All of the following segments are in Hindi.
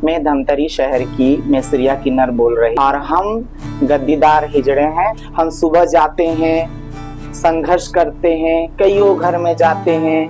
मैं धमतरी शहर की मैं श्रेया किन्नर बोल रही और हम गद्दीदार हिजड़े हैं। हम सुबह जाते हैं, संघर्ष करते हैं, कईयों घर में जाते हैं,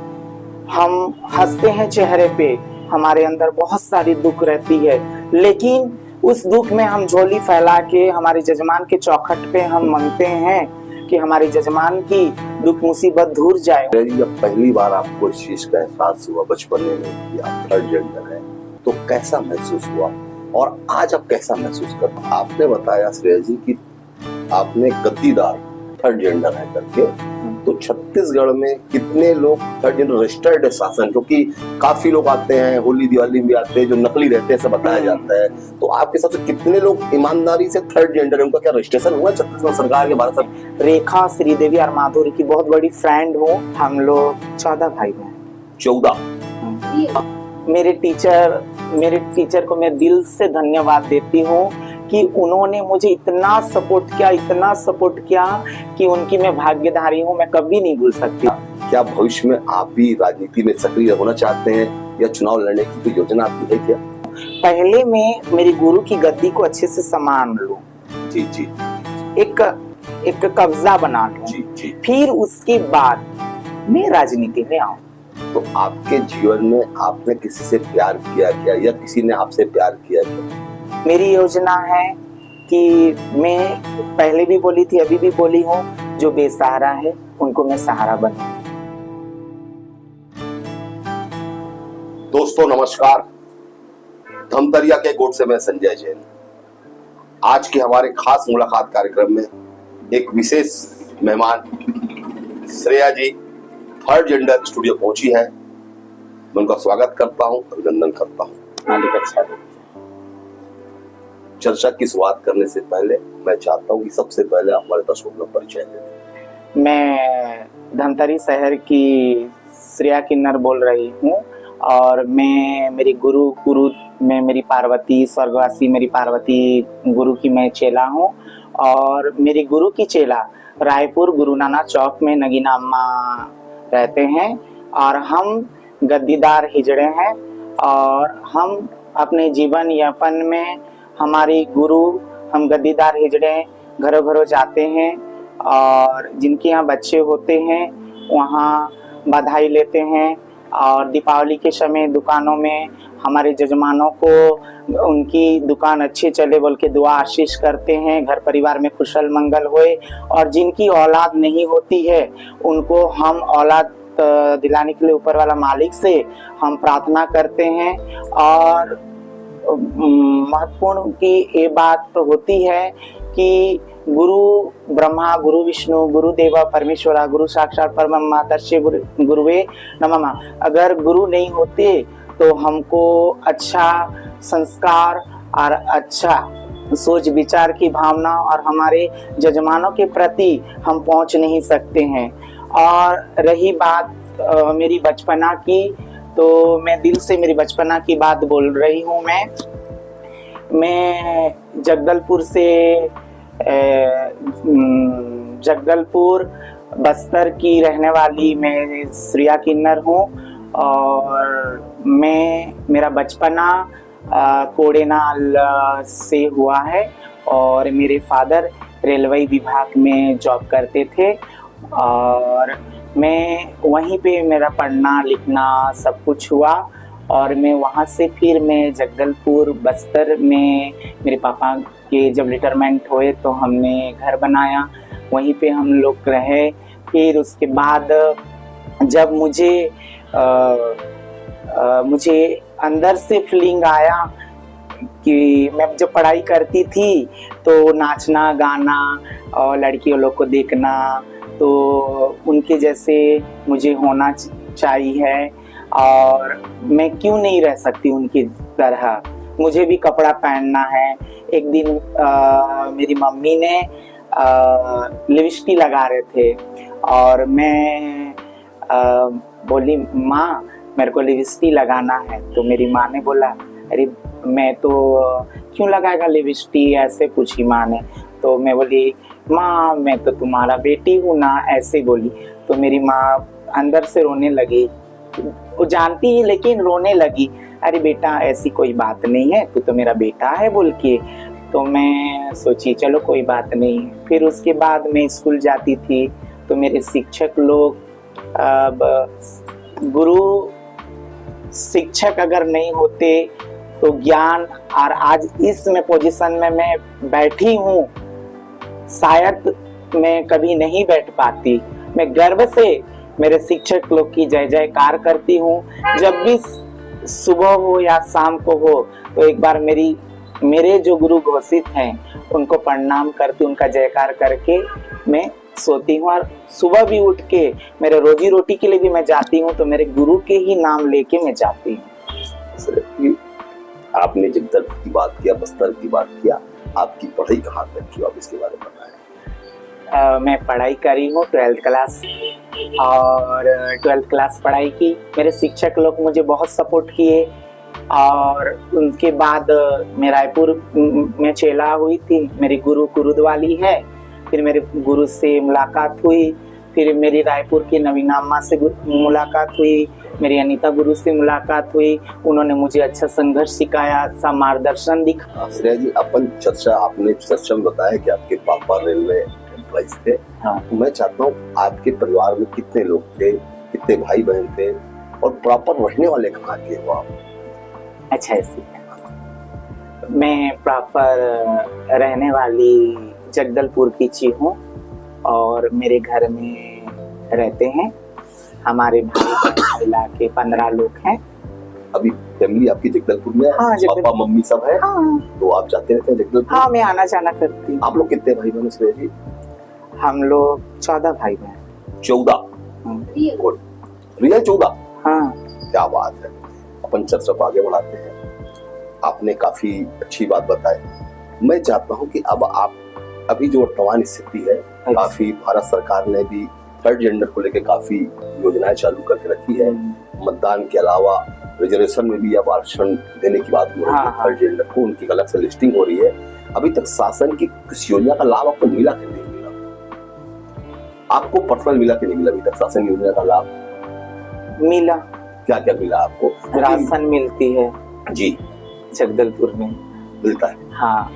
हम हंसते हैं चेहरे पे, हमारे अंदर बहुत सारी दुख रहती है, लेकिन उस दुख में हम झोली फैला के हमारे जजमान के चौखट पे हम मांगते हैं कि हमारे जजमान की दुख मुसीबत दूर जाए। जब पहली बार आपको इस चीज का एहसास हुआ बचपन में कि आप थर्ड जेंडर है, तो कैसा महसूस हुआ और आज आप कैसा महसूस करते हैं? आपने बताया श्रेया जी कि आपने गद्दीदार थर्ड जेंडर है करके, तो छत्तीसगढ़ में कितने लोग थर्ड जेंडर रजिस्टर्ड है शासन, क्योंकि काफी लोग आते हैं, होली दिवाली में आते हैं जो नकली रहते हैं, सब बताया जाता है, तो आपके हिसाब से कितने लोग ईमानदारी से थर्ड जेंडर है, उनका क्या रजिस्ट्रेशन हुआ छत्तीसगढ़ सरकार के भारत सरकार? रेखा श्रीदेवी और माधुरी की बहुत बड़ी फ्रेंड हूँ। हम लोग 14 भाई बहन। 14। मेरे टीचर को मैं दिल से धन्यवाद देती हूँ कि उन्होंने मुझे इतना सपोर्ट किया कि उनकी मैं भाग्यधारी हूँ, मैं कभी नहीं भूल सकती। क्या भविष्य में आप भी राजनीति में सक्रिय होना चाहते हैं या चुनाव लड़ने की कोई योजना आपकी है क्या? पहले मैं मेरी गुरु की गद्दी को अच्छे से संभाल लूं, जी जी, एक कब्जा बना लूं, जी जी, फिर उसके बाद मैं राजनीति में आऊं। तो आपके जीवन में आपने किसी से प्यार किया क्या या किसी ने आपसे प्यार किया क्या? मेरी योजना है कि मैं पहले भी बोली थी, अभी भी बोली हूँ, जो बेसहारा है उनको मैं सहारा बनूं। दोस्तों नमस्कार, धमतरिया के गोट से मैं संजय जैन। आज के हमारे खास मुलाकात कार्यक्रम में एक विशेष मेहमान श्रेया जी थर्ड जेंडर स्टूडियो पहुंची है। मैं उनका स्वागत करता हूं, अभिनंदन करता हूं। चर्चा की शुरुआत करने से पहले मैं चाहता हूं कि सबसे पहले हमारे दर्शकों का परिचय दें। मैं धमतरी शहर की श्रेया किन्नर बोल रही हूँ और मैं मेरी गुरु में मेरी पार्वती, स्वर्गवासी मेरी पार्वती गुरु की मैं चेला हूँ और मेरी गुरु की चेला रायपुर गुरु नानक चौक में नगीना अम्मा रहते हैं और हम गद्दीदार हिजड़े हैं और हम अपने जीवन यापन में हमारी गुरु, हम गद्दीदार हिजड़े घरों घरों जाते हैं और जिनके यहाँ बच्चे होते हैं वहाँ बधाई लेते हैं और दीपावली के समय दुकानों में हमारे जजमानों को उनकी दुकान अच्छी चले बोल के दुआ आशीष करते हैं, घर परिवार में कुशल मंगल होए, और जिनकी औलाद नहीं होती है उनको हम औलाद दिलाने के लिए ऊपर वाला मालिक से हम प्रार्थना करते हैं। और महत्वपूर्ण की ये बात तो होती है कि गुरु ब्रह्मा, गुरु विष्णु, गुरु देवा परमेश्वरा, गुरु साक्षात परब्रह्म तस्मै गुरुवे नमः। अगर गुरु नहीं होते तो हमको अच्छा संस्कार और अच्छा सोच विचार की भावना और हमारे जजमानों के प्रति हम पहुंच नहीं सकते हैं। और रही बात मेरी बचपना की, तो मैं दिल से मेरी बचपना की बात बोल रही हूँ। मैं जगदलपुर बस्तर की रहने वाली मैं श्रेया किन्नर हूँ और मेरा बचपना कोडेनाल से हुआ है और मेरे फादर रेलवे विभाग में जॉब करते थे और मैं वहीं पे मेरा पढ़ना लिखना सब कुछ हुआ और मैं वहाँ से फिर मैं जगदलपुर बस्तर में मेरे पापा के जब रिटायरमेंट हुए तो हमने घर बनाया, वहीं पे हम लोग रहे। फिर उसके बाद जब मुझे अंदर से फीलिंग आया कि मैं जब पढ़ाई करती थी तो नाचना गाना और लड़कियों लोग को देखना, तो उनके जैसे मुझे होना चाहिए और मैं क्यों नहीं रह सकती उनकी तरह, मुझे भी कपड़ा पहनना है। एक दिन मेरी मम्मी ने लिपस्टिक लगा रहे थे और मैं बोली माँ मेरे को लिपस्टिक लगाना है, तो मेरी माँ ने बोला अरे मैं तो क्यों लगाएगा लिपस्टिक, ऐसे पूछी माँ ने। तो मैं बोली माँ मैं तो तुम्हारा बेटी हूँ ना, ऐसे बोली। तो मेरी माँ अंदर से रोने लगी, वो जानती ही लेकिन रोने लगी। अरे बेटा ऐसी कोई बात नहीं है, तू तो मेरा बेटा है बोल के। तो मैं सोची चलो कोई बात नहीं। फिर उसके बाद मैं स्कूल जाती थी तो मेरे शिक्षक लोग, गुरु शिक्षक अगर नहीं होते तो ज्ञान और आज इस में पोजीशन में मैं बैठी हूँ शायद मैं कभी नहीं बैठ पाती। मैं गर्व से मेरे शिक्षक लोग की जय जयकार करती हूँ। जब भी सुबह हो या शाम को हो तो एक बार मेरे जो गुरु घोषित हैं उनको प्रणाम करती, उनका जयकार करके मैं सोती हूँ। और सुबह भी उठ के मेरे रोजी रोटी के लिए भी मैं जाती हूँ तो मेरे गुरु के ही नाम लेके मैं जाती हूँ। आपने जगदलपुर की बात किया, बस्तर की बात किया, आपकी पढ़ाई कहाँ तक की, आप इसके बारे में बताएं। मैं पढ़ाई करी हूँ 12th क्लास, और 12th क्लास पढ़ाई की। मेरे शिक्षक लोग मुझे बहुत सपोर्ट किए। और उनके बाद मैं रायपुर में चेला हुई थी, मेरी गुरु कुरुद वाली है। फिर मेरे गुरु से मुलाकात हुई, फिर मेरी रायपुर की नवीना अम्मा से मुलाकात हुई, मेरी अनीता गुरु से मुलाकात हुई। उन्होंने मुझे अच्छा संघर्ष सिखाया, अच्छा मार्गदर्शन दिखा। श्रेया जी, आपने चर्चा में बताया कि आपके पापा रेलवे एम्प्लॉइज थे। हाँ। तो मैं चाहता हूँ आपके परिवार में कितने लोग थे, कितने भाई बहन थे, और प्रॉपर रहने वाले कहाँ के हो आप? अच्छा, ऐसी मैं प्रॉपर रहने वाली जगदलपुर की ची हूँ और मेरे घर में रहते हैं हमारे भाई मिला के 15 लोग हैं। अभी फैमिली आपकी जगदलपुर में है? हाँ, पापा मम्मी सब है? हाँ। तो आप जाते रहते हैं जगदलपुर? हाँ, मैं आना जाना करती हूँ। आप लोग कितने भाई बहन श्रेया जी? हम लोग 14 भाई बहन। 14? गुड। रियल 14? हाँ। क्या बात है। अपन चर्चा को आगे बढ़ाते हैं। आपने काफी अच्छी बात बताई। मैं चाहता हूँ कि अब आप अभी जो वर्तमान स्थिति है, काफी भारत सरकार ने भी थर्ड जेंडर को लेकर काफी योजनाएं चालू करके रखी है। मतदान के अलावा रिजर्वेशन में भी अब आरक्षण देने की बात हो रही है। थर्ड जेंडर को उनकी अलग से लिस्टिंग हो रही है। अभी तक शासन की किस योजना का लाभ आपको मिला कि नहीं मिला? आपको पर्सनल मिला कि नहीं मिला अभी तक शासन योजना का लाभ? मिला। क्या क्या मिला आपको? राशन मिलती है जी, जगदलपुर में मिलता है। हाँ।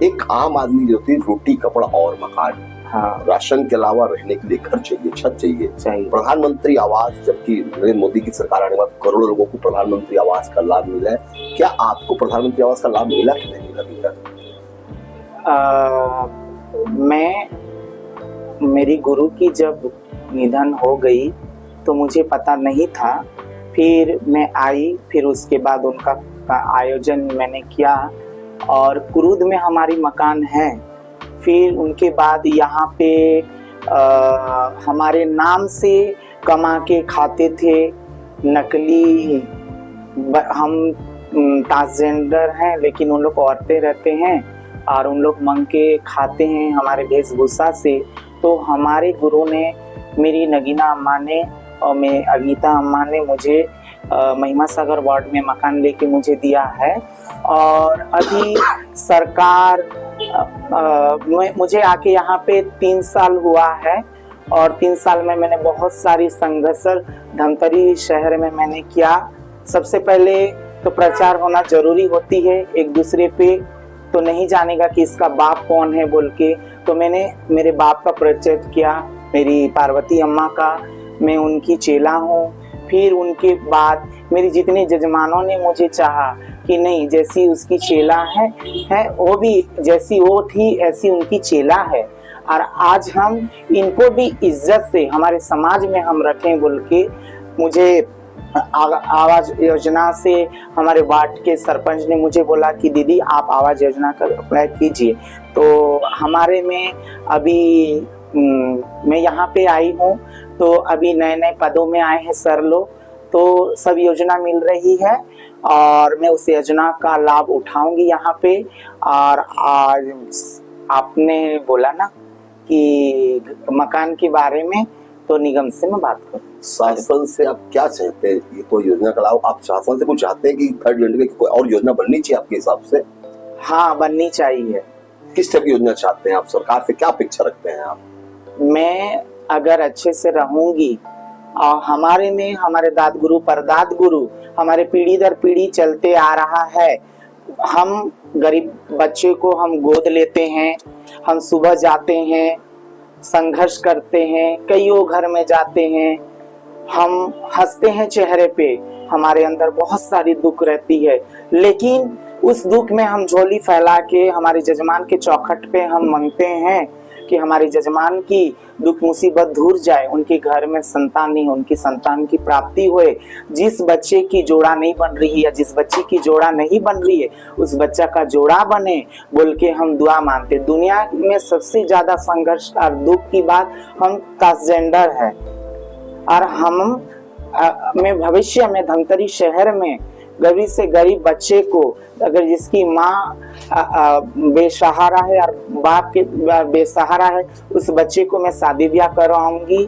एक आम आदमी जो होती है, रोटी कपड़ा और मकान, हाँ। राशन के अलावा रहने के लिए घर चाहिए, छत चाहिए। प्रधानमंत्री आवास, जबकि नरेंद्र मोदी की सरकार आने के बाद करोड़ों लोगों को प्रधानमंत्री आवास का लाभ मिला है। क्या आपको प्रधानमंत्री आवास का लाभ मिला कि नहीं मिला? मेरी गुरु की जब निधन हो गई तो मुझे पता नहीं था। फिर मैं आई, फिर उसके बाद उनका आयोजन मैंने किया और कुरूद में हमारी मकान है। फिर उनके बाद यहाँ पे हमारे नाम से कमा के खाते थे नकली। हम ट्रांसजेंडर हैं लेकिन उन लोग औरतें रहते हैं और उन लोग मांग के खाते हैं हमारे वेशभूषा से। तो हमारे गुरु ने, मेरी नगीना अम्मा ने और मैं अनीता अम्मा ने मुझे महिमा सागर वार्ड में मकान लेके मुझे दिया है। और अभी सरकार मुझे आके यहाँ पे 3 साल हुआ है और 3 साल में मैंने बहुत सारी संघर्ष धमतरी शहर में मैंने किया। सबसे पहले तो प्रचार होना जरूरी होती है, एक दूसरे पे तो नहीं जानेगा कि इसका बाप कौन है बोल के। तो मैंने मेरे बाप का परिचय किया, मेरी पार्वती अम्मा का, मैं उनकी चेला हूँ। फिर उनके बाद मेरी जितने जजमानों ने मुझे चाहा कि नहीं जैसी उसकी चेला है वो भी जैसी वो थी ऐसी उनकी चेला है। और आज हम इनको भी इज्जत से हमारे समाज में हम रखें बोल के मुझे आवाज योजना से हमारे वार्ड के सरपंच ने मुझे बोला कि दीदी आप आवाज योजना का अप्लाई कीजिए। तो हमारे में अभी मैं यहाँ पे आई हूँ तो अभी नए नए पदों में आए हैं सर लोग, तो सब योजना मिल रही है और मैं उस योजना का लाभ उठाऊंगी यहाँ पे। और आज आपने बोला ना कि मकान के बारे में, तो निगम से मैं बात करूँ। शासन से आप क्या चाहते हैं? ये कोई योजना का लाभ आप शासन से कुछ चाहते हैं कि थर्ड जेंडर की कोई और योजना बननी चाहिए आपके हिसाब से? हाँ, बननी चाहिए। किस टाइप की योजना चाहते हैं आप? सरकार से क्या अपेक्षा रखते हैं आप? मैं अगर अच्छे से रहूंगी और हमारे में हमारे दाद गुरु परदाद गुरु हमारे पीढ़ी दर पीढ़ी चलते आ रहा है। हम गरीब बच्चे को हम गोद लेते हैं, हम सुबह जाते हैं, संघर्ष करते हैं, कईयों घर में जाते हैं, हम हंसते हैं चेहरे पे, हमारे अंदर बहुत सारी दुख रहती है, लेकिन उस दुख में हम झोली फैला के हमारे जजमान के चौखट पे हम मांगते हैं कि हमारे जजमान की दुख मुसीबत दूर जाए, उनके घर में संतान नहीं हो, उनकी संतान की प्राप्ति होए। जिस बच्चे की जोड़ा नहीं बन रही है या जिस बच्ची की जोड़ा नहीं बन रही है उस बच्चा का जोड़ा बने बोल के हम दुआ मानते। दुनिया में सबसे ज्यादा संघर्ष और दुख की बात हम ट्रांसजेंडर है, और हम में भविष्य में धमतरी शहर में गरीब से गरीब बच्चे को अगर जिसकी माँ बेसहारा है और बाप के बेसहारा है उस बच्चे को मैं शादी ब्याह करवाऊंगी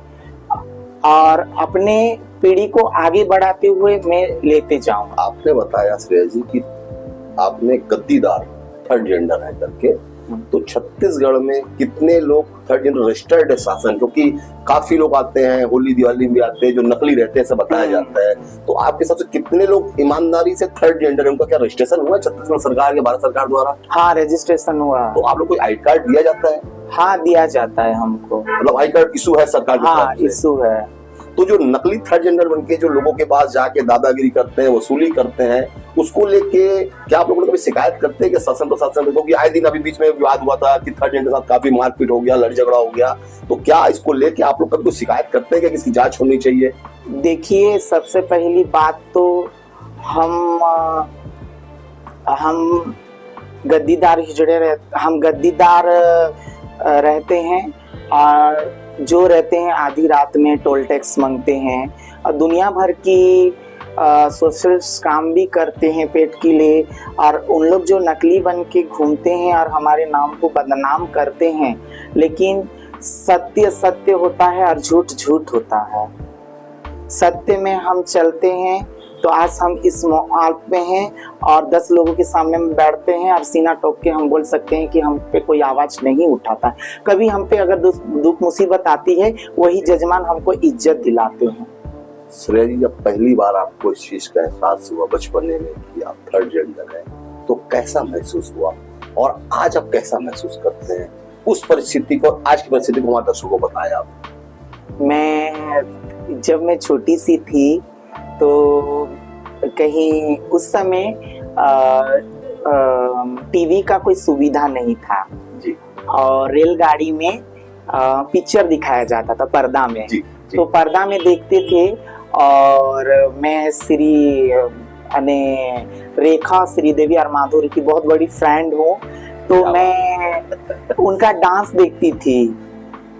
और अपने पीढ़ी को आगे बढ़ाते हुए मैं लेते जाऊंगा। आपने बताया श्रेया जी कि आपने गद्दीदार थर्ड जेंडर है करके, तो छत्तीसगढ़ में कितने लोग थर्ड जेंडर रजिस्टर्ड है शासन, क्योंकि काफी लोग आते हैं होली दिवाली में आते हैं जो नकली रहते हैं, ऐसा बताया जाता है, तो आपके हिसाब से कितने लोग ईमानदारी से थर्ड जेंडर है, उनका क्या रजिस्ट्रेशन हुआ छत्तीसगढ़ सरकार के, भारत सरकार द्वारा? हाँ, रजिस्ट्रेशन हुआ। तो आप लोग को आई कार्ड दिया जाता है? हाँ, दिया जाता है हमको, मतलब आई कार्ड इशू है सरकार की हाँ, इशू है। तो जो नकली थर्ड जेंडर बनके जो लोगों के पास जाके दादागिरी करते हैं, वसूली करते हैं, उसको लेके क्या आप लोगों ने कभी शिकायत करते हैं कि शासन प्रशासन? क्योंकि आए दिन अभी बीच में विवाद हुआ था कि थर्ड जेंडर के साथ काफी मारपीट हो गया, लड़ झगड़ा हो गया, तो क्या इसको लेके आप लोग कभी शिकायत करते हैं कि इसकी जांच होनी चाहिए? देखिए, सबसे पहली बात तो हम गद्दीदार हिजड़े हम गद्दीदार रहते हैं, और जो रहते हैं आधी रात में टोल टैक्स मांगते हैं और दुनिया भर की सोशल काम भी करते हैं पेट के लिए, और उन लोग जो नकली बन के घूमते हैं और हमारे नाम को बदनाम करते हैं, लेकिन सत्य सत्य होता है और झूठ झूठ होता है। सत्य में हम चलते हैं तो आज हम इस मौके पे हैं और 10 लोगों के सामने में बैठते हैं और सीना ठोक के हम बोल सकते हैं कि हम पे कोई आवाज नहीं उठाता। कभी हम पे अगर दुख मुसीबत आती है वही जजमान हमको इज्जत दिलाते हैं। श्रेया जी, जब पहली बार आपको इस चीज का एहसास हुआ बचपने में कि आप थर्ड जेंडर है, तो कैसा महसूस हुआ और आज आप कैसा महसूस करते हैं? उस परिस्थिति को, आज की परिस्थिति को हमारे दर्शकों को बताया आप। जब मैं छोटी सी थी तो कहीं उस समय टीवी का कोई सुविधा नहीं था जी, और रेलगाड़ी में पिक्चर दिखाया जाता था पर्दा में जी, जी। तो पर्दा में देखते थे, और मैं श्री रेखा श्रीदेवी और माधुरी की बहुत बड़ी फ्रेंड हूँ, तो मैं उनका डांस देखती थी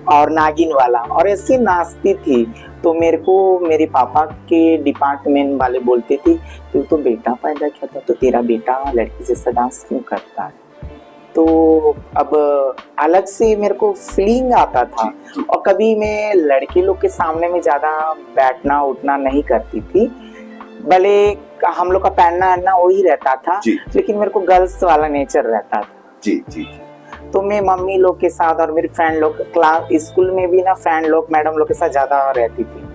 और नागिन वाला, और ऐसे नाचती थी। तो मेरे को मेरे पापा के डिपार्टमेंट वाले बोलते थे तू तो बेटा पैदा किया था, तो तेरा बेटा लड़की जैसा डांस क्यों करता है? तो अब अलग से मेरे को फीलिंग आता था, और कभी मैं लड़के लोग के सामने में ज्यादा बैठना उठना नहीं करती थी, भले हम लोग का पहनना वही रहता था, लेकिन मेरे को गर्ल्स वाला नेचर रहता था। जी जी। तो मैं मम्मी लोग के साथ और मेरी फ्रेंड लोग क्लास स्कूल में भी ना फ्रेंड लोग मैडम लोग के साथ ज्यादा रहती थी।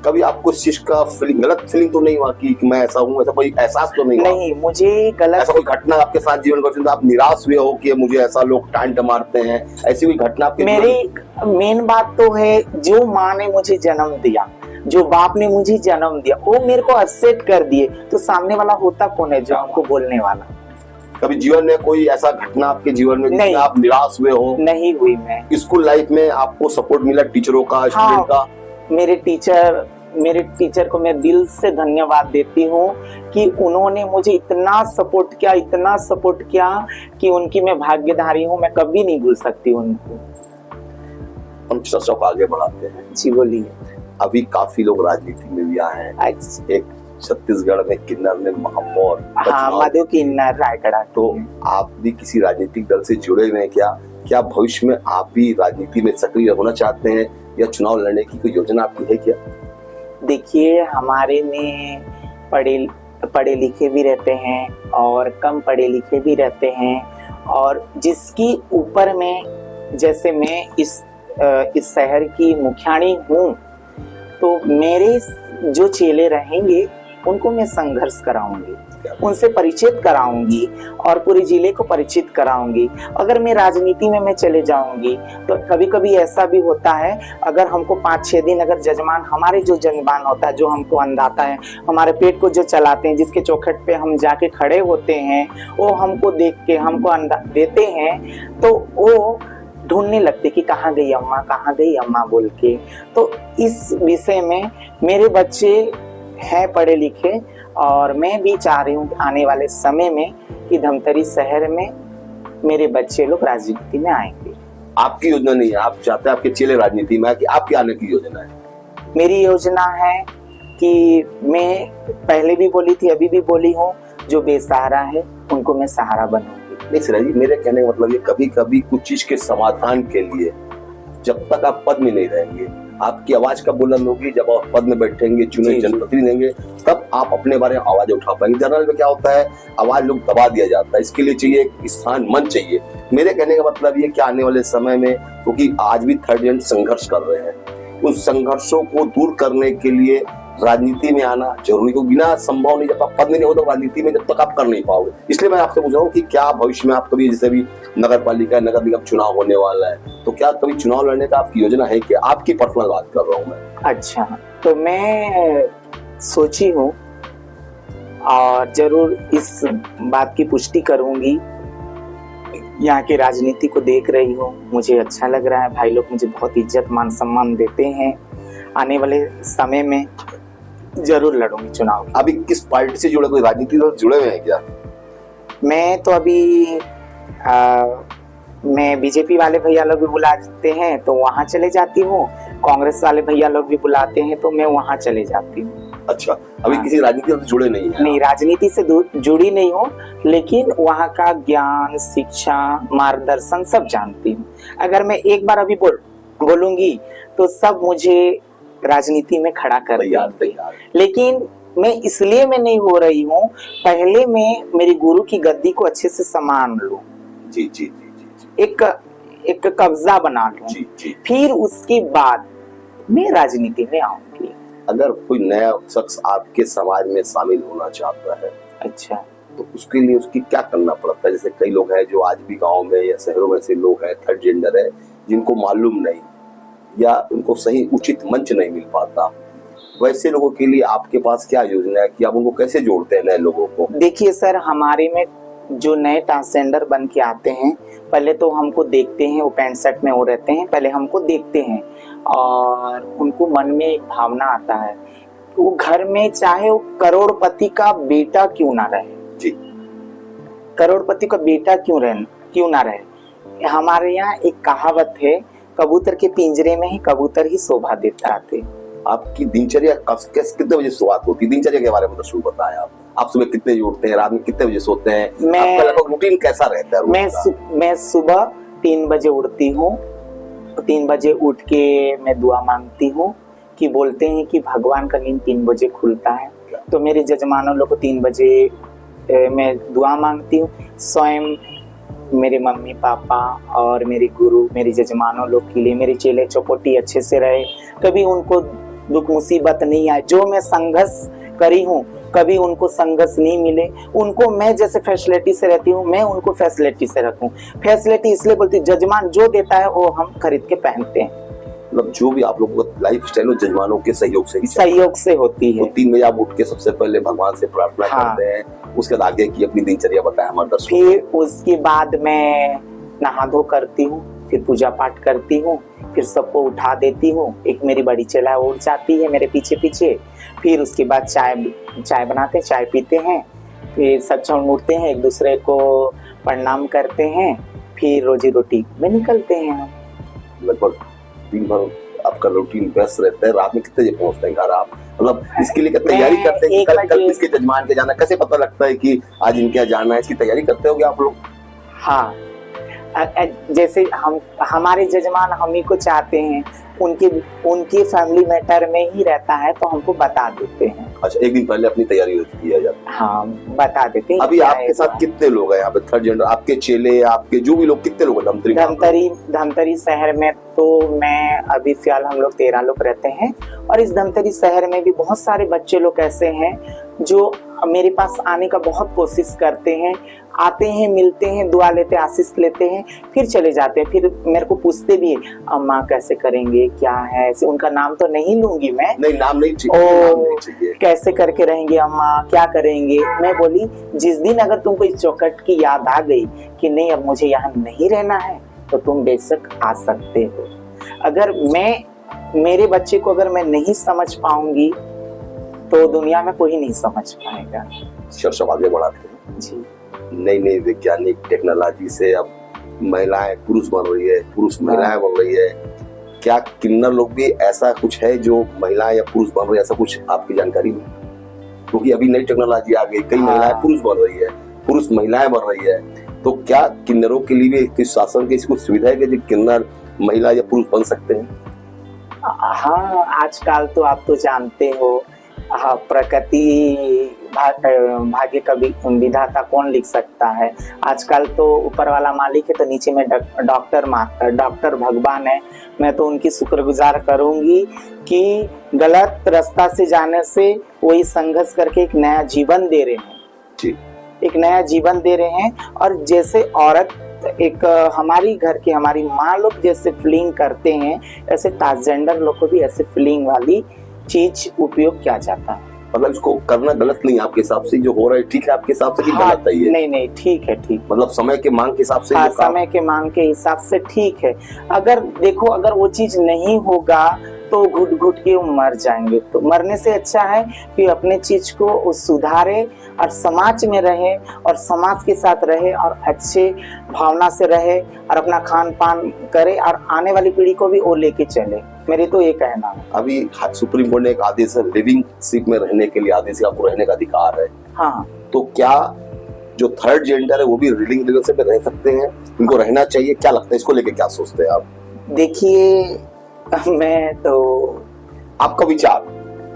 कभी आपको इस चीज का गलत फीलिंग तो नहीं हुआ कि मैं ऐसा हूँ, ऐसा कोई एहसास तो नहीं हुआ? नहीं, मुझे गलत ऐसा कोई घटना आपके साथ जीवन का आप निराश हुए हो कि मुझे ऐसा लोग टांट मारते हैं, ऐसी कोई घटना आपके? मेरी मेन बात तो है, जो माँ ने मुझे जन्म दिया, जो बाप ने मुझे जन्म दिया, वो मेरे को एक्सेप्ट कर दिए, तो सामने वाला होता कौन है जो हमको बोलने वाला? कभी जीवन में कोई ऐसा घटना आपके जीवन में जिसमें आप निराश हुए हो? नहीं हुई। मैं स्कूल लाइफ में आपको सपोर्ट मिला टीचरों का, स्टूडेंट का? मेरे टीचर को मैं दिल से धन्यवाद देती हूँ कि उन्होंने मुझे इतना सपोर्ट किया कि उनकी मैं भाग्यधारी हूँ, मैं कभी नहीं भूल सकती उनको। हम चर्चा को आगे बढ़ाते हैं। जी बोलिए। अभी काफी लोग राजनीति में भी आए हैं। एक छत्तीसगढ़ में किन्नर में महापौर, हाँ, मधु किन्नर रायगढ़। तो आप भी किसी राजनीतिक दल से जुड़े हुए हैं क्या भविष्य में आप भी राजनीति में सक्रिय होना चाहते हैं या चुनाव लड़ने की कोई योजना आपकी है क्या? देखिए, हमारे में पढ़े लिखे भी रहते हैं और कम पढ़े लिखे भी रहते हैं, और जिसकी ऊपर में, जैसे मैं इस शहर की मुखियाणी हूँ, तो मेरे जो चेले रहेंगे उनको मैं संघर्ष कराऊंगी, उनसे परिचित कराऊंगी और पूरे जिले को परिचित कराऊंगी। अगर मैं राजनीति में मैं चले जाऊंगी तो कभी कभी ऐसा भी होता है, अगर हमको 5-6 दिन अगर जजमान हमारे जो जजमान होता है, जो हमको अंदाता है, हमारे पेट को जो चलाते हैं, जिसके चौखट पे हम जाके खड़े होते हैं, वो हमको देख के हमको अंदा देते हैं, तो वो ढूंढने लगते कि कहाँ गई अम्मा बोल के। तो इस विषय में मेरे बच्चे हैं पढ़े लिखे और मैं भी चाह रही हूँ आने वाले समय में कि धमतरी शहर में मेरे बच्चे लोग राजनीति में आएंगे। आपकी योजना नहीं है, आप चाहते हैं आपके चेले राजनीति में आए, कि आपकी आने की योजना है? मेरी योजना है कि मैं पहले भी बोली थी, अभी भी बोली हूँ, जो बेसहारा है उनको मैं सहारा बनूंगी। नहीं श्रेया जी, मेरे कहने का मतलब ये कभी कभी कुछ चीज के समाधान के लिए जब तक आप पद में नहीं रहेंगे, आपकी आवाज कब बुलंद होगी? जब आप पद में बैठेंगे, चुने जनप्रतिनिधि होंगे, तब आप अपने बारे में आवाज उठा पाएंगे। जनरल में क्या होता है, आवाज लोग दबा दिया जाता है, इसके लिए चाहिए एक स्थान, मन चाहिए। मेरे कहने का मतलब ये कि आने वाले समय में, क्योंकि आज भी थर्ड जेंडर संघर्ष कर रहे हैं, उन संघर्षों को दूर करने के लिए राजनीति में आना जरूरी, क्योंकि बिना संभव नहीं, जब आप पद में नहीं हो तो राजनीति में जब तक आप कर नहीं पाओगे। इसलिए मैं आपसे पूछ रहा हूँ कि क्या भविष्य में आप कभी, जैसे भी नगर पालिका, नगर निगम चुनाव होने वाला है, तो क्या कभी चुनाव लड़ने का आपकी योजना है? कि आपकी पर्सनल बात कर रहा हूँ मैं। अच्छा, तो मैं सोची हूँ और जरूर इस बात की पुष्टि करूंगी। यहाँ की राजनीति को देख रही हूँ, मुझे अच्छा लग रहा है, भाई लोग मुझे बहुत इज्जत मान सम्मान देते हैं। आने वाले समय में जरूर लड़ूंगी चुनाव। अभी किस पार्टी से जुड़े, कोई राजनीति से जुड़े हुए हैं क्या? मैं तो अभी मैं बीजेपी वाले भैया लोग भी बुलाते हैं तो वहाँ चले जाती हूँ, कांग्रेस वाले भैया लोग भी बुलाते हैं तो मैं वहाँ चले जाती हूँ। अच्छा, अभी किसी राजनीति से जुड़े नहीं है? नहीं, राजनीति से जुड़ी नहीं हूँ, लेकिन वहाँ का ज्ञान, शिक्षा, मार्गदर्शन सब जानती हूँ। अगर मैं एक बार अभी बोलूंगी तो सब मुझे राजनीति में खड़ा कर देंगे। लेकिन मैं इसलिए मैं नहीं हो रही हूँ, पहले मैं मेरी गुरु की गद्दी को अच्छे से संभाल लूं, जी जी जी जी, एक कब्जा बना लूं, जी जी, फिर उसके बाद मैं राजनीति में आऊंगी। अगर कोई नया शख्स आपके समाज में शामिल होना चाहता है, अच्छा, तो उसके लिए उसकी क्या करना पड़ता है? जैसे कई लोग हैं जो आज भी गांव में या शहरों में से लोग हैं, थर्ड जेंडर है, जिनको मालूम नहीं या उनको सही उचित मंच नहीं मिल पाता, वैसे लोगों के लिए आपके पास क्या योजना है कि आप उनको कैसे जोड़ते हैं नए लोगों को? देखिए सर, हमारे में जो नए ट्रांसजेंडर बन के आते हैं, पहले तो हमको देखते हैं, वो पैंट शर्ट में वो रहते हैं, पहले हमको देखते हैं और उनको मन में एक भावना आता है, वो घर में चाहे वो करोड़पति का बेटा क्यों ना रहे, जी, करोड़पति का बेटा क्यों ना रहे। हमारे यहाँ एक कहावत है, कबूतर के पिंजरे में ही कबूतर ही शोभा देता थे। आपकी दिनचर्या कितने बजे शुरुआत होती है? दिनचर्या के बारे में तो शुरू बताएं आप सुबह कितने उठते हैं, रात में कितने बजे सोते हैं, आपका लगभग रूटीन कैसा रहता है? मैं सुबह 3 बजे उठती हूँ, 3 बजे उठ के मैं दुआ मांगती हूँ, कि बोलते हैं कि भगवान का नींद 3 बजे खुलता है, तो मेरे जजमानों लोग को 3 बजे मैं दुआ मांगती हूँ। स्वयं मेरे मम्मी पापा और मेरे गुरु, मेरे जजमानों लोग के लिए, मेरे चेले चौपोटी अच्छे से रहे, कभी उनको दुख मुसीबत नहीं आए। जो मैं संघर्ष करी हूँ, कभी उनको संघर्ष नहीं मिले। उनको मैं जैसे फैसिलिटी से रहती हूँ, मैं उनको फैसिलिटी से रखूँ। फैसिलिटी इसलिए बोलती हूँ, जजमान जो देता है वो हम खरीद के पहनते हैं। मतलब जो भी आप लोगों का लाइफ स्टाइल हो, जजमानों के सहयोग से होती है। तो 3 बजे आप उठ के सबसे पहले भगवान से प्रार्थना करते हैं, उसके बाद आगे की अपनी दिनचर्या बताएं हमारे दर्शकों। फिर उसके बाद मैं नहा धो करती हूँ, फिर पूजा पाठ करती हूँ, फिर सबको उठा देती हूँ। एक मेरी बड़ी चेला उठ जाती है मेरे पीछे पीछे। फिर उसके बाद चाय बनाते हैं, चाय पीते हैं, फिर सब उठते हैं, एक दूसरे को प्रणाम करते हैं, फिर रोजी रोटी में निकलते हैं हम। लगभग दिन भर आपका रूटीन व्यस्त रहता है। रात में कितने बजे पहुंचते हैं घर आप? मतलब इसके लिए तैयारी करते हैं कि कल किसके जजमान के जाना, कैसे पता लगता है कि आज इनके यहाँ जाना है, इसकी तैयारी करते होगे आप लोग? हाँ, जैसे हमारे जजमान हम ही को चाहते हैं, उनके उनके फैमिली मैटर में ही रहता है तो हमको बता देते हैं। अच्छा, एक दिन पहले अपनी तैयारी किया जाता है। हाँ, बता देते हैं। अभी आपके साथ कितने लोग हैं यहाँ पे थर्ड जेंडर, आपके चेले, आपके जो भी लोग, कितने लोग हैं धमतरी शहर में? तो मैं अभी फिलहाल हम लोग 13 लोग रहते हैं, और इस धमतरी शहर में भी बहुत सारे बच्चे लोग ऐसे हैं जो मेरे पास आने का बहुत कोशिश करते हैं, आते हैं, मिलते हैं, दुआ लेते, आशीष लेते हैं, फिर चले जाते हैं। फिर मेरे को पूछते भी हैं, अम्मा कैसे करेंगे, क्या है ऐसे। उनका नाम तो नहीं लूंगी मैं, नहीं नाम नहीं चाहिए, कैसे करके रहेंगे अम्मा, क्या करेंगे। मैं बोली जिस दिन अगर तुमको इस चौखट की याद आ गई कि नहीं अब मुझे यहाँ नहीं रहना है, तो तुम बेशक आ सकते हो। अगर मेरे बच्चे को अगर मैं नहीं समझ पाऊंगी तो दुनिया में कोई नहीं समझ पाएगा। सब आगे बढ़ाते हैं जी। नई नई वैज्ञानिक टेक्नोलॉजी से अब महिलाएं पुरुष बन रही है, पुरुष महिलाएं बन रही है। क्या किन्नर लोग भी ऐसा कुछ है जो महिलाएं या पुरुष बन रही है, ऐसा कुछ आपकी जानकारी में? क्योंकि अभी नई टेक्नोलॉजी आ गई, कई महिलाएं पुरुष बन रही है, पुरुष महिलाएं बन रही है, तो क्या किन्नरों के लिए भी शासन की कुछ सुविधा है कि जो किन्नर महिला या पुरुष बन सकते हैं? हाँ, आजकल तो आप तो जानते हो, हाँ, प्रकृति भाग्य का विधाता कौन लिख सकता है। आजकल तो ऊपर वाला मालिक है, तो नीचे में डॉक्टर भगवान है। मैं तो उनकी शुक्रगुजार करूंगी कि गलत रास्ता से जाने से वही संघर्ष करके एक नया जीवन दे रहे हैं जी। एक नया जीवन दे रहे हैं। और जैसे औरत एक हमारी घर की हमारी माँ लोग जैसे फीलिंग करते हैं, ऐसे ट्रांसजेंडर लोग को भी ऐसे फीलिंग वाली चीज उपयोग किया जाता है। मतलब इसको करना गलत नहीं आपके हिसाब से, जो हो रहा है ठीक है आपके हिसाब से? हाँ, गलत है ये? नहीं, ठीक है, ठीक। मतलब समय के मांग के हिसाब से? हाँ, समय के मांग के हिसाब से ठीक है। अगर देखो, अगर वो चीज नहीं होगा तो घुट घुट के वो मर जाएंगे। तो मरने से अच्छा है कि अपने चीज को सुधारे और समाज में रहे और समाज के साथ रहे और अच्छे भावना से रहे और अपना खान पान करे और आने वाली पीढ़ी को भी वो लेके चले। मेरी तो ये कहना है। अभी सुप्रीम कोर्ट ने एक आदेश है, लिविंग शिप में रहने के लिए आदेश है, आपको रहने का अधिकार है। हाँ, तो क्या जो थर्ड जेंडर है वो भी लिविंग रिलेशनशिप में रह सकते हैं? उनको रहना चाहिए? क्या लगता है, इसको लेके क्या सोचते हैं आप? देखिए, मैं तो आपका विचार,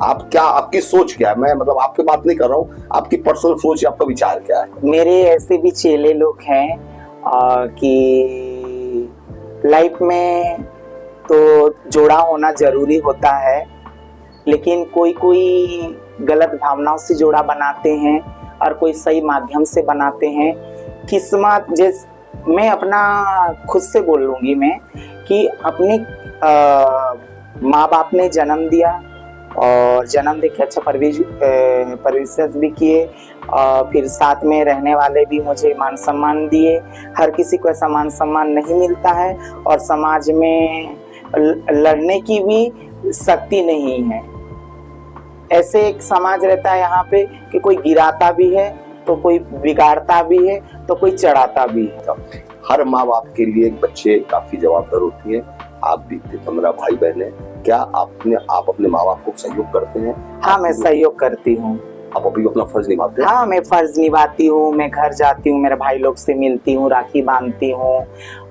आपकी सोच क्या है? मैं मतलब आपकी बात नहीं कर रहा हूँ, आपकी पर्सनल सोच, आपका विचार क्या है? मेरे ऐसे भी चेले लोग हैं कि लाइफ में तो जोड़ा होना जरूरी होता है, लेकिन कोई गलत भावनाओं से जोड़ा बनाते हैं और कोई सही माध्यम से बनाते हैं। किस्मत जैसे मैं अपना खुद से बोल लूंगी मैं कि अपने माँ बाप ने जन्म दिया और जन्म दे के अच्छा परवरिश भी किए, फिर साथ में रहने वाले भी मुझे मान सम्मान दिए। हर किसी को ऐसा मान सम्मान नहीं मिलता है और समाज में लड़ने की भी शक्ति नहीं है। ऐसे एक समाज रहता है यहाँ पे कि कोई गिराता भी है तो कोई बिगाड़ता भी है तो कोई चढ़ाता भी है। हर माँ बाप के लिए बच्चे काफी जवाबदार होती है। आप भी 15 भाई बहन है, क्या आप अपने माँ बाप को सहयोग करते हैं? हाँ, मैं सहयोग करती हूँ। आप अभी अपना फर्ज निभाते हैं? हाँ, मैं फर्ज निभाती हूँ। मैं घर जाती हूँ, मेरे भाई लोग से मिलती हूँ, राखी बांधती हूँ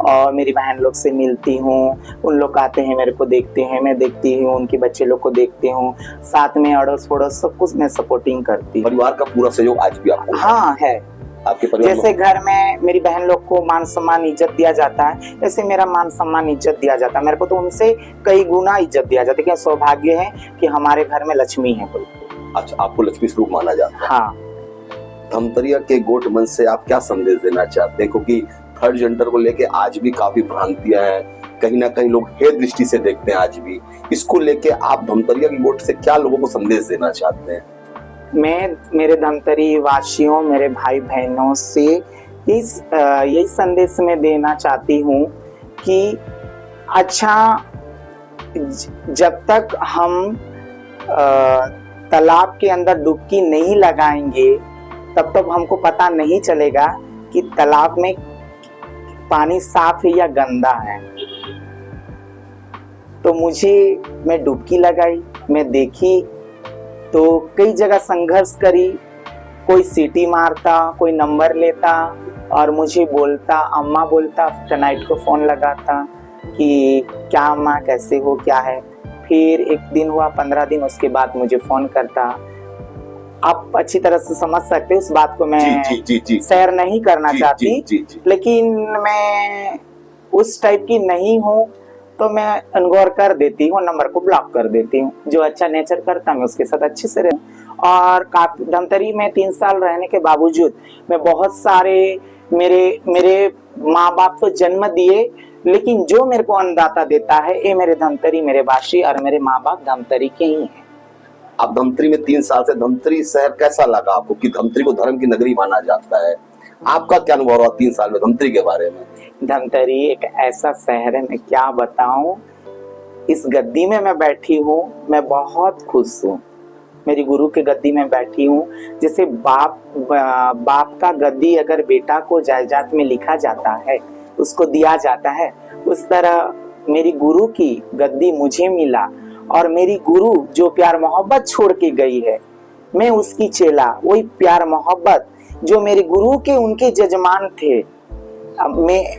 और मेरी बहन लोग से मिलती हूँ। उन लोग आते हैं, मेरे को देखते हैं, मैं देखती हूँ, उनके बच्चे लोग को देखती हूँ। साथ में अड़ोस पड़ोस सब कुछ मैं सपोर्टिंग करती हूँ। परिवार का पूरा सहयोग आज भी आपको? हाँ है। आपके परिवार जैसे घर में मेरी बहन लोग को मान सम्मान इज्जत दिया जाता है, ऐसे मेरा मान सम्मान इज्जत दिया जाता है। मेरे को तो उनसे कई गुना इज्जत दिया जाता है। क्या सौभाग्य है कि हमारे घर में लक्ष्मी है। अच्छा, आपको लक्ष्मी स्वरूप माना जाता है? हाँ। धमतरिया के गोट मंच से आप क्या संदेश देना चाहते हैं? क्योंकि थर्ड जेंडर को लेके आज भी काफी भ्रांतियां हैं, कहीं ना कहीं लोग हे दृष्टि से देखते हैं आज भी। इसको लेके आप धमतरिया की गोट से क्या लोगों को संदेश देना चाहते हैं? मैं मेरे धमतरी वासियों, मेरे भाई बहनों से यही संदेश में देना चाहती हूँ कि अच्छा, जब तक हम तालाब के अंदर डुबकी नहीं लगाएंगे तब तक हमको पता नहीं चलेगा कि तालाब में पानी साफ है या गंदा है। तो मैं डुबकी लगाई, मैं देखी तो कई जगह संघर्ष करी। कोई सीटी मारता, कोई नंबर लेता और मुझे बोलता, अम्मा बोलता, नाइट को फोन लगाता। कि क्या अम्मा कैसे हो, क्या है। फिर एक दिन हुआ, 15 दिन उसके बाद मुझे फोन करता। आप अच्छी तरह से समझ सकते हैं, उस बात को मैं शेयर नहीं करना चाहती, लेकिन मैं उस टाइप की नहीं हूँ, तो मैं इग्नोर कर देती हूँ, नंबर को ब्लॉक कर देती हूँ। जो अच्छा नेचर करता मैं उसके साथ अच्छे से रहूँ। और काफी धमतरी में 3 साल रहने के बावजूद मैं बहुत सारे मेरे माँ बाप तो जन्म दिए, लेकिन जो मेरे को अन्नदाता देता है ये मेरे धमतरी, मेरे वासी और मेरे माँ बाप धमतरी के ही हैं। आप धमतरी में 3 साल से, धमतरी शहर कैसा लगा आपको? कि धमतरी को धर्म की नगरी माना जाता है, आपका क्या अनुभव रहा 3 साल में धमतरी के बारे में? धमतरी एक ऐसा शहर है, मैं क्या बताऊं। इस गद्दी में मैं बैठी हूँ, मैं बहुत खुश हूँ। मेरी गुरु के गद्दी में बैठी हूँ। जैसे बाप का गद्दी अगर बेटा को जायदाद में लिखा जाता है, उसको दिया जाता है, उस तरह मेरी गुरु की गद्दी मुझे मिला। और मेरी गुरु जो प्यार मोहब्बत छोड़ के गई है, मैं उसकी चेला। वही प्यार मोहब्बत जो मेरे गुरु के उनके जजमान थे,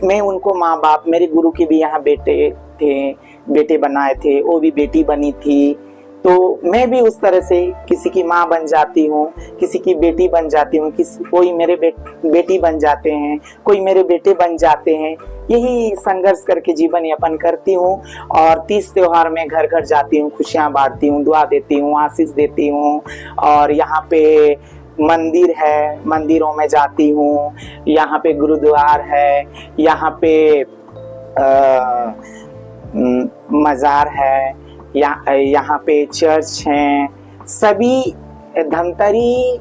मैं उनको माँ बाप, मेरे गुरु के भी यहाँ बेटे थे, बेटे बनाए थे, वो भी बेटी बनी थी। तो मैं भी उस तरह से किसी की माँ बन जाती हूँ, किसी की बेटी बन जाती हूँ, कोई मेरे बेटी बन जाते हैं, कोई मेरे बेटे बन जाते हैं। यही संघर्ष करके जीवन यापन करती हूँ। और 30 त्योहार में घर घर जाती हूँ, खुशियाँ बांटती हूँ, दुआ देती हूँ, आशीष देती हूँ। और यहाँ पे मंदिर है, मंदिरों में जाती हूँ। यहाँ पे गुरुद्वार है, यहाँ पे मजार है, यहाँ पे चर्च हैं। सभी धमतरी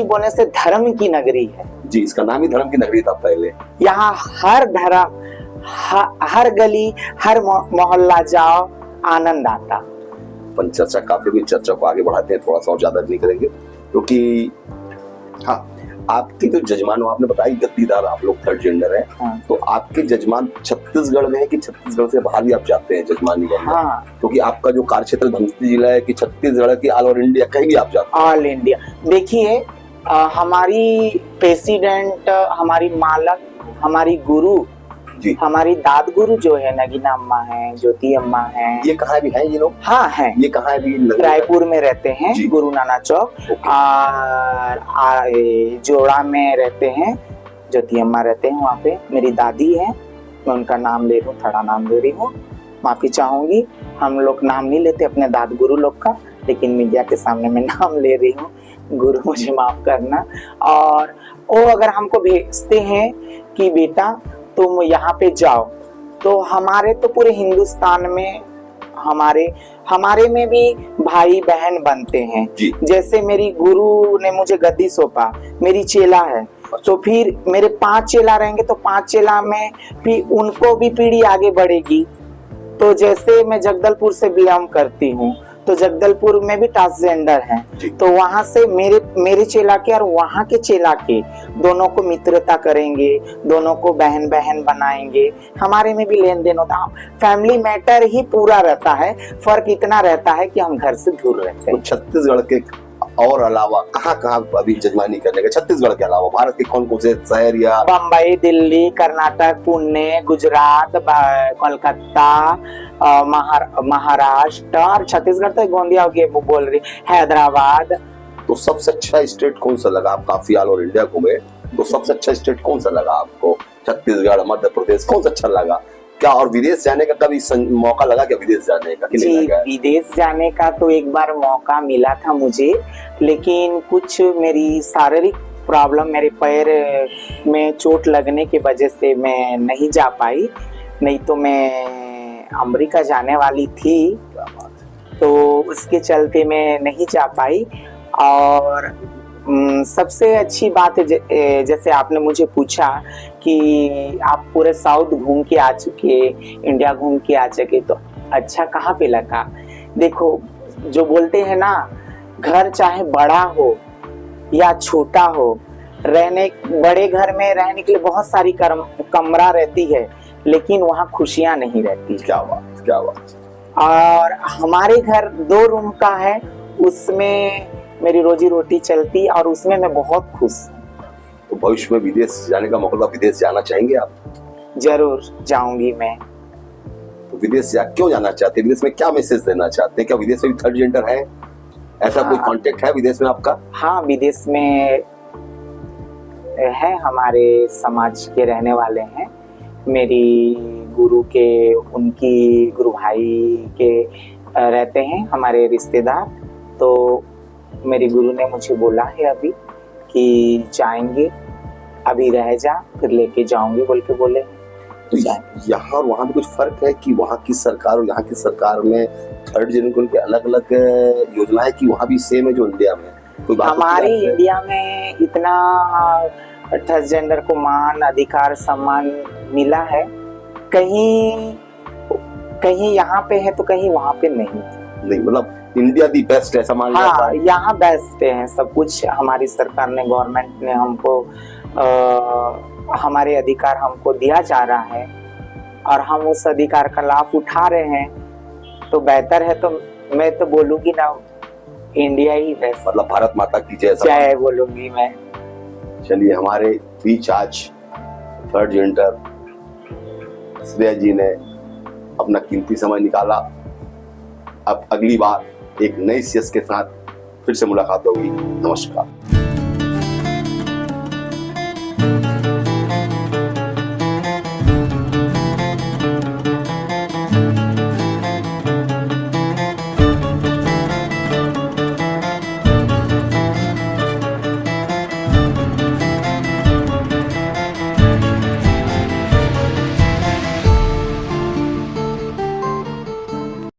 बोलने से धर्म की नगरी है जी, इसका नाम ही धर्म की नगरी था पहले। यहाँ हर धर्म, हर गली, हर मोहल्ला जाओ, आनंद आता। अपन चर्चा काफी भी, चर्चा को आगे बढ़ाते हैं, थोड़ा सा और ज्यादा नहीं करेंगे, क्योंकि हाँ, आपके जो जजमान हो, आपने बताया गद्दीदार, आप लोग 3rd जेंडर है। हाँ। तो आपके जजमान छत्तीसगढ़ में है कि छत्तीसगढ़ से बाहर भी आप जाते हैं जजमानी करने? हाँ। क्योंकि आपका जो कार्य क्षेत्र धमतरी जिला है कि छत्तीसगढ़ की ऑल ओवर इंडिया कहीं भी आप जाते हैं? All India. देखिए, हमारी प्रेसिडेंट, हमारी मालक, हमारी गुरु जी, हमारी दाद गुरु जो है नगीना अम्मा है, ज्योति अम्मा है। ये कहाँ भी है ये लोग? हाँ है, ये कहाँ है भी? रायपुर में रहते हैं, गुरु नाना चौक। और जोड़ा में रहते हैं, ज्योति अम्मा रहते हैं वहाँ पे। मेरी दादी है, मैं उनका नाम ले रही हूँ, थोड़ा नाम ले रही हूँ, माफी चाहूंगी। हम लोग नाम नहीं लेते अपने दाद गुरु लोग का, लेकिन मीडिया के सामने मैं नाम ले रही हूँ, गुरु मुझे माफ करना। और वो अगर हमको भेजते हैं कि बेटा तुम यहाँ पे जाओ, तो हमारे तो पूरे हिंदुस्तान में हमारे में भी भाई बहन बनते हैं। जैसे मेरी गुरु ने मुझे गद्दी सौंपा, मेरी चेला है, तो फिर मेरे 5 चेला रहेंगे, तो 5 चेला में फिर उनको भी पीढ़ी आगे बढ़ेगी। तो जैसे मैं जगदलपुर से बिलोंग करती हूँ, तो जगदलपुर में भी ट्रांसजेंडर हैं, तो वहां से मेरे चेला के और वहां के चेला के दोनों को मित्रता करेंगे, दोनों को बहन बहन बनाएंगे। हमारे में भी लेन देन होता है, फैमिली मैटर ही पूरा रहता है। फर्क इतना रहता है कि हम घर से दूर रहते हैं। तो छत्तीसगढ़ के और अलावा कहाँ अभी जजमानी करने का? छत्तीसगढ़ के अलावा भारत के कौन कौन से शहर? या बम्बई, दिल्ली, कर्नाटक, पुणे, गुजरात, कोलकाता, महाराष्ट्र और छत्तीसगढ़ तो गोंदिया हो गया, वो बोल रही, हैदराबाद। तो सबसे अच्छा स्टेट कौन सा लगा? आप काफी ऑल ओवर इंडिया घूमे, तो सबसे अच्छा स्टेट कौन सा लगा आपको? छत्तीसगढ़, मध्य प्रदेश, कौन सा अच्छा लगा? क्या और विदेश जाने का कभी मौका लगा क्या? विदेश जाने का कि नहीं लगा? विदेश जाने का तो एक बार मौका मिला था मुझे, लेकिन कुछ मेरी शारीरिक प्रॉब्लम, मेरे पैर में चोट लगने की वजह से मैं नहीं जा पाई। नहीं तो मैं अमेरिका जाने वाली थी, तो उसके चलते मैं नहीं जा पाई। और सबसे अच्छी बात है, जैसे आपने मुझे पूछा कि आप पूरे साउथ घूम के आ चुके, इंडिया घूम के आ चुके, तो अच्छा कहाँ पे लगा? देखो, जो बोलते हैं ना, घर चाहे बड़ा हो या छोटा हो, बड़े घर में रहने के लिए बहुत सारी कमरा रहती है, लेकिन वहाँ खुशियाँ नहीं रहती। क्या बात, क्या बात। और हमारे घर 2 रूम का है, उसमें मेरी रोजी रोटी चलती, और उसमें मैं बहुत खुश हूँ। तो भविष्य में विदेश जाने का मौका, विदेश जाना चाहेंगे आप? जरूर जाऊंगी मैं। तो विदेश क्यों जाना चाहते हैं? विदेश में क्या मैसेज देना चाहते हैं? क्या विदेश में भी थर्ड जेंडर है? ऐसा कोई हाँ। कांटेक्ट है विदेश में आपका? हाँ, विदेश में है, हमारे समाज के रहने वाले हैं, मेरी गुरु के, उनकी गुरु भाई के रहते हैं हमारे रिश्तेदार। तो मेरी गुरु ने मुझे बोला है अभी कि जाएंगे, अभी रह जा फिर लेके जाऊंगी बोल के बोले। तो यहाँ और वहाँ में कुछ फर्क है कि वहाँ की सरकार और यहाँ की सरकार में थर्ड जेंडर के अलग अलग योजना है कि वहाँ भी सेम है जो इंडिया में? कोई बात हमारी इंडिया में इतना थर्ड जेंडर को मान, अधिकार, सम्मान मिला है, कहीं कहीं यहाँ पे है तो कहीं वहाँ पे नहीं। मतलब इंडिया दी बेस्ट है, मान लिया? हाँ, यहाँ बेस्ट है सब कुछ। हमारी सरकार ने, गवर्नमेंट ने हमको हमारे अधिकार हमको दिया जा रहा है और हम उस अधिकार का लाभ उठा रहे हैं, तो बेहतर है। तो मैं तो बोलूंगी ना, इंडिया ही बेस्ट। मतलब भारत माता की जय। जय बोलूंगी मैं। चलिए, हमारे बीच आज थर्ड जेंडर श्रेया जी ने अपना कीमती समय निकाला। अब अगली बार एक नई सीएस के साथ फिर से मुलाकात होगी। नमस्कार।